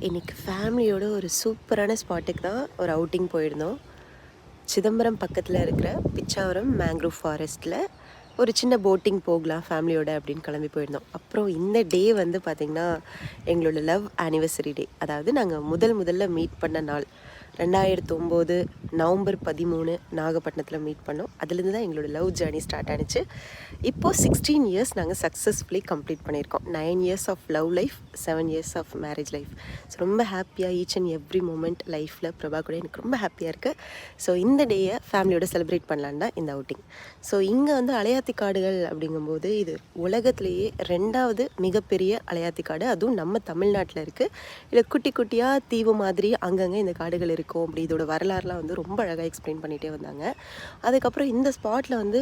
இன்றைக்கி ஃபேமிலியோட ஒரு சூப்பரான ஸ்பாட்டுக்கு தான் ஒரு அவுட்டிங் போயிருந்தோம். சிதம்பரம் பக்கத்தில் இருக்கிற பிச்சாவரம் மேங்க்ரோவ் ஃபாரஸ்ட்டில் ஒரு சின்ன போட்டிங் போகலாம் ஃபேமிலியோட அப்படின்னு கிளம்பி போயிருந்தோம். அப்புறம் இந்த டே வந்து பார்த்திங்கன்னா எங்களோட லவ் ஆனிவர்சரி டே. அதாவது நாங்கள் முதல்ல மீட் பண்ண நாள் 2009 நவம்பர் 13 நாகப்பட்டினத்தில் மீட் பண்ணோம். அதுலேருந்து தான் எங்களோட லவ் ஜேர்னி ஸ்டார்ட் ஆனிச்சு. இப்போது 16 இயர்ஸ் நாங்கள் சக்ஸஸ்ஃபுல்லி கம்ப்ளீட் பண்ணியிருக்கோம். 9 years of love life, 7 years of marriage life. So ரொம்ப ஹாப்பியாக ஈச் அண்ட் எவ்ரி மூமெண்ட் லைஃப்பில் பிரபா கூட எனக்கு ரொம்ப ஹாப்பியாக இருக்குது. ஸோ இந்த டேயை ஃபேமிலியோட செலிப்ரேட் பண்ணலான்னு தான் இந்த அவுட்டிங். ஸோ இங்கே வந்து அலையாத்தி காடுகள் அப்படிங்கும்போது இது உலகத்திலேயே 2வது மிகப்பெரிய அலையாத்தி காடு. அதுவும் நம்ம தமிழ்நாட்டில் இருக்குது. இல்லை குட்டி குட்டியாக தீவு மாதிரி அங்கங்கே இந்த காடுகள் இருக்கும். அப்படி இதோட வரலாறுலாம் வந்து ரொம்ப அழகாக எக்ஸ்பிளைன் பண்ணிகிட்டே வந்தாங்க. அதுக்கப்புறம் இந்த ஸ்பாட்டில் வந்து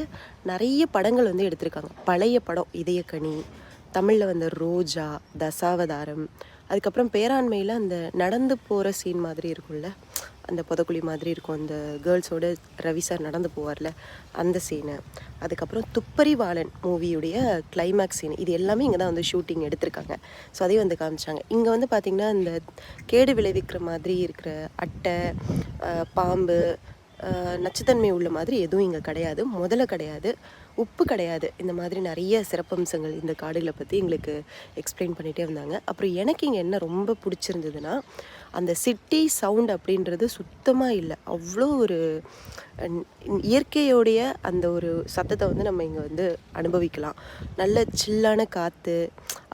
நிறைய படங்கள் வந்து எடுத்திருக்காங்க. பழைய படம் இதயக்கனி, தமிழில் வந்த ரோஜா, தசாவதாரம், அதுக்கப்புறம் பேராண்மையில் அந்த நடந்து போகிற சீன் மாதிரி இருக்கும்ல, அந்த புதக்குழி மாதிரி இருக்கும், அந்த கேர்ள்ஸோட ரவி சார் நடந்து போவார்ல அந்த சீனு, அதுக்கப்புறம் துப்பறிவாளன் மூவியுடைய கிளைமேக்ஸ் சீன், இது எல்லாமே இங்கே தான் வந்து ஷூட்டிங் எடுத்திருக்காங்க. ஸோ அதையும் வந்து காமிச்சாங்க. இங்கே வந்து பார்த்திங்கன்னா இந்த கேடு விளைவிக்கிற மாதிரி இருக்கிற அட்டை, பாம்பு, நச்சுத்தன்மை உள்ள மாதிரி எதுவும் இங்கே கிடையாது. முதல்ல கிடையாது, உப்பு கிடையாது. இந்த மாதிரி நிறைய சிறப்பம்சங்கள் இந்த காடுகளை பற்றி எங்களுக்கு எக்ஸ்பிளைன் பண்ணிகிட்டே வந்தாங்க. அப்புறம் எனக்கு இங்கே என்ன ரொம்ப பிடிச்சிருந்ததுன்னா, அந்த சிட்டி சவுண்ட் அப்படின்றது சுத்தமாக இல்லை. அவ்வளோ ஒரு இயற்கையோடைய அந்த ஒரு சத்தத்தை வந்து நம்ம இங்கே வந்து அனுபவிக்கலாம். நல்ல சில்லான காற்று,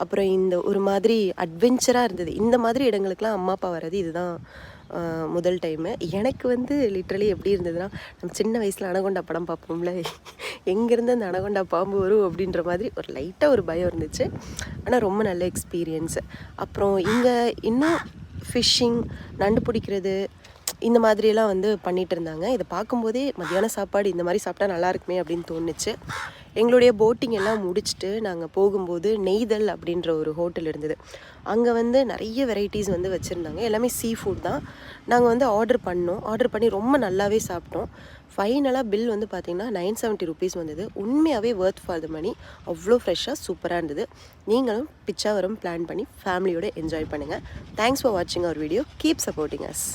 அப்புறம் இந்த ஒரு மாதிரி அட்வென்ச்சராக இருந்தது. இந்த மாதிரி இடங்களுக்கெலாம் அம்மா அப்பா வர்றது இதுதான் முதல் டைமு. எனக்கு வந்து லிட்ரலி எப்படி இருந்ததுன்னா, நம்ம சின்ன வயசில் அனகொண்டா படம் பார்ப்போம்ல, எங்கேருந்து அந்த அனகொண்டா பாம்பு வரும் அப்படின்ற மாதிரி ஒரு லைட்டாக ஒரு பயம் இருந்துச்சு. ஆனால் ரொம்ப நல்ல எக்ஸ்பீரியன்ஸு. அப்புறம் இங்கே இன்னும் ஃபிஷ்ஷிங், நண்டு பிடிக்கிறது, இந்த மாதிரியெல்லாம் வந்து பண்ணிகிட்டு இருந்தாங்க. இதை பார்க்கும்போதே மத்தியான சாப்பாடு இந்த மாதிரி சாப்பிட்டா நல்லா இருக்குமே அப்படின்னு தோணுச்சு. எங்களுடைய போட்டிங் எல்லாம் முடிச்சுட்டு நாங்கள் போகும்போது நெய்தல் அப்படின்ற ஒரு ஹோட்டல் இருந்தது. அங்கே வந்து நிறைய வெரைட்டிஸ் வந்து வச்சுருந்தாங்க. எல்லாமே சீ ஃபுட் தான். நாங்கள் வந்து ஆர்டர் பண்ணி ரொம்ப நல்லாவே சாப்பிட்டோம். ஃபைனலாக பில் வந்து பார்த்திங்கன்னா 970 ருபீஸ் வந்தது. உண்மையாகவே ஒர்த் ஃபார் த மணி. அவ்வளோ ஃப்ரெஷ்ஷாக சூப்பராக இருந்தது. நீங்களும் பிச்சாவரம் பிளான் பண்ணி ஃபேமிலியோடு என்ஜாய் பண்ணுங்கள். தேங்க்ஸ் ஃபார் வாட்சிங் அவர் வீடியோ. Keep supporting us.